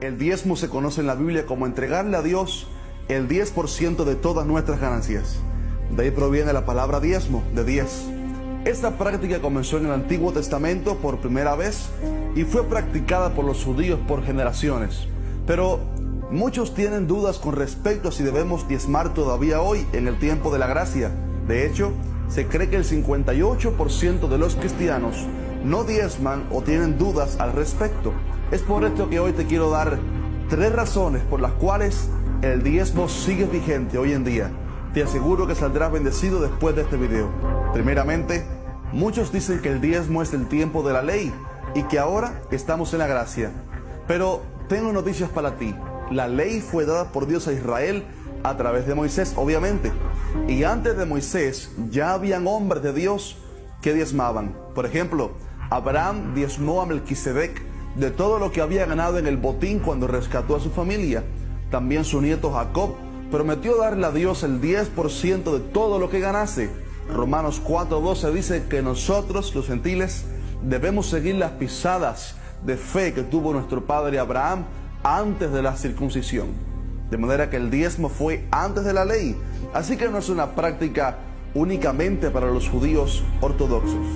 El diezmo se conoce en la Biblia como entregarle a Dios el 10% de todas nuestras ganancias. De ahí proviene la palabra diezmo, de 10. Esta práctica comenzó en el Antiguo Testamento por primera vez y fue practicada por los judíos por generaciones. Pero muchos tienen dudas con respecto a si debemos diezmar todavía hoy en el tiempo de la gracia. De hecho, se cree que el 58% de los cristianos no diezman o tienen dudas al respecto. Es por esto que hoy te quiero dar 3 razones por las cuales el diezmo sigue vigente hoy en día. Te aseguro que saldrás bendecido después de este video. Primeramente, muchos dicen que el diezmo es el tiempo de la ley y que ahora estamos en la gracia. Pero tengo noticias para ti. La ley fue dada por Dios a Israel a través de Moisés, obviamente. Y antes de Moisés ya habían hombres de Dios que diezmaban. Por ejemplo, Abraham diezmó a Melquisedec de todo lo que había ganado en el botín cuando rescató a su familia. También su nieto Jacob prometió darle a Dios el 10% de todo lo que ganase. Romanos 4:12 dice que nosotros, los gentiles, debemos seguir las pisadas de fe que tuvo nuestro padre Abraham antes de la circuncisión. De manera que el diezmo fue antes de la ley, así que no es una práctica únicamente para los judíos ortodoxos.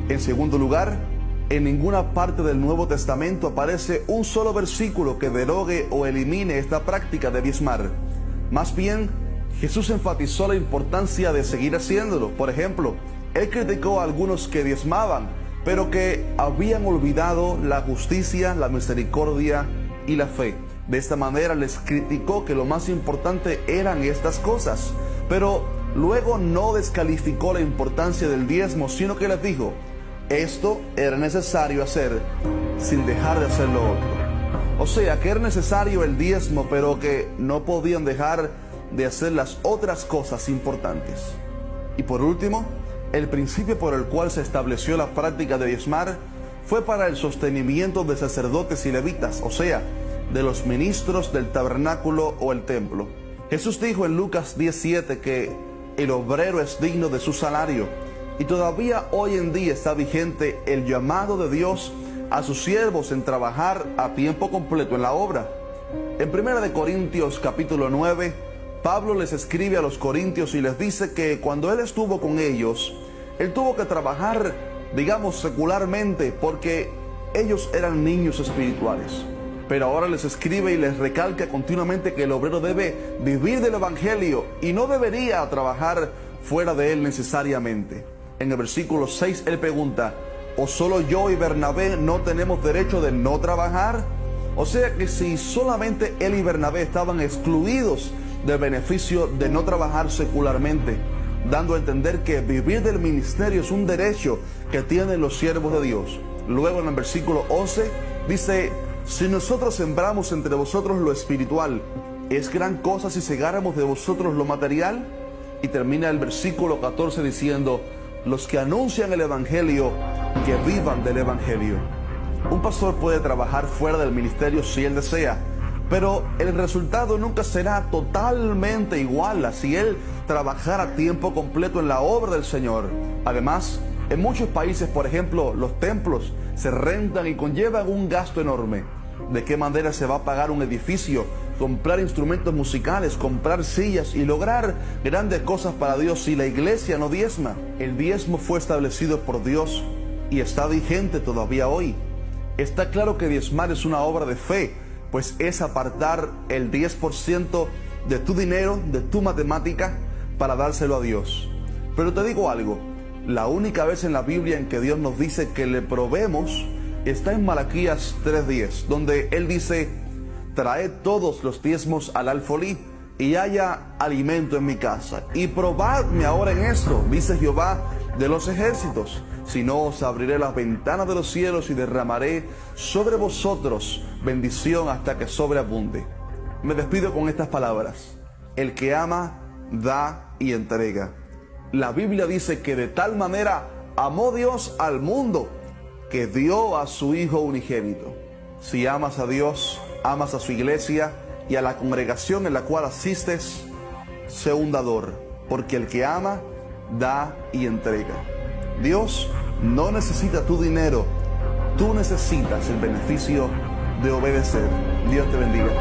En segundo lugar, en ninguna parte del Nuevo Testamento aparece un solo versículo que derogue o elimine esta práctica de diezmar. Más bien, Jesús enfatizó la importancia de seguir haciéndolo. Por ejemplo, Él criticó a algunos que diezmaban, pero que habían olvidado la justicia, la misericordia y la fe. De esta manera les criticó que lo más importante eran estas cosas, pero luego no descalificó la importancia del diezmo, sino que les dijo, esto era necesario hacer sin dejar de hacer lo otro. O sea, que era necesario el diezmo, pero que no podían dejar de hacer las otras cosas importantes. Y por último, el principio por el cual se estableció la práctica de diezmar fue para el sostenimiento de sacerdotes y levitas, o sea, de los ministros del tabernáculo o el templo. Jesús dijo en Lucas 10:7 que el obrero es digno de su salario, y todavía hoy en día está vigente el llamado de Dios a sus siervos en trabajar a tiempo completo en la obra. En 1 Corintios capítulo 9, Pablo les escribe a los corintios y les dice que cuando él estuvo con ellos, él tuvo que trabajar, digamos, secularmente, porque ellos eran niños espirituales. Pero ahora les escribe y les recalca continuamente que el obrero debe vivir del evangelio y no debería trabajar fuera de él necesariamente. En el versículo 6 él pregunta, ¿o solo yo y Bernabé no tenemos derecho de no trabajar? O sea que si solamente él y Bernabé estaban excluidos del beneficio de no trabajar secularmente, dando a entender que vivir del ministerio es un derecho que tienen los siervos de Dios. Luego en el versículo 11 dice, si nosotros sembramos entre vosotros lo espiritual, ¿es gran cosa si segáramos de vosotros lo material? Y termina el versículo 14 diciendo, los que anuncian el evangelio, que vivan del evangelio. Un pastor puede trabajar fuera del ministerio si él desea, pero el resultado nunca será totalmente igual a si él trabajara a tiempo completo en la obra del Señor. Además, en muchos países, por ejemplo, los templos se rentan y conllevan un gasto enorme. ¿De qué manera se va a pagar un edificio, comprar instrumentos musicales, comprar sillas y lograr grandes cosas para Dios si la iglesia no diezma? El diezmo fue establecido por Dios y está vigente todavía hoy. Está claro que diezmar es una obra de fe, pues es apartar el 10% de tu dinero, de tu matemática, para dárselo a Dios. Pero te digo algo, la única vez en la Biblia en que Dios nos dice que le probemos está en Malaquías 3:10, donde Él dice, traed todos los diezmos al alfolí y haya alimento en mi casa. Y probadme ahora en esto, dice Jehová de los ejércitos, si no os abriré las ventanas de los cielos y derramaré sobre vosotros bendición hasta que sobreabunde. Me despido con estas palabras, el que ama, da y entrega. La Biblia dice que de tal manera amó Dios al mundo, que dio a su Hijo unigénito. Si amas a Dios, amas a su iglesia y a la congregación en la cual asistes, sé un dador, porque el que ama, da y entrega. Dios no necesita tu dinero, tú necesitas el beneficio de obedecer. Dios te bendiga.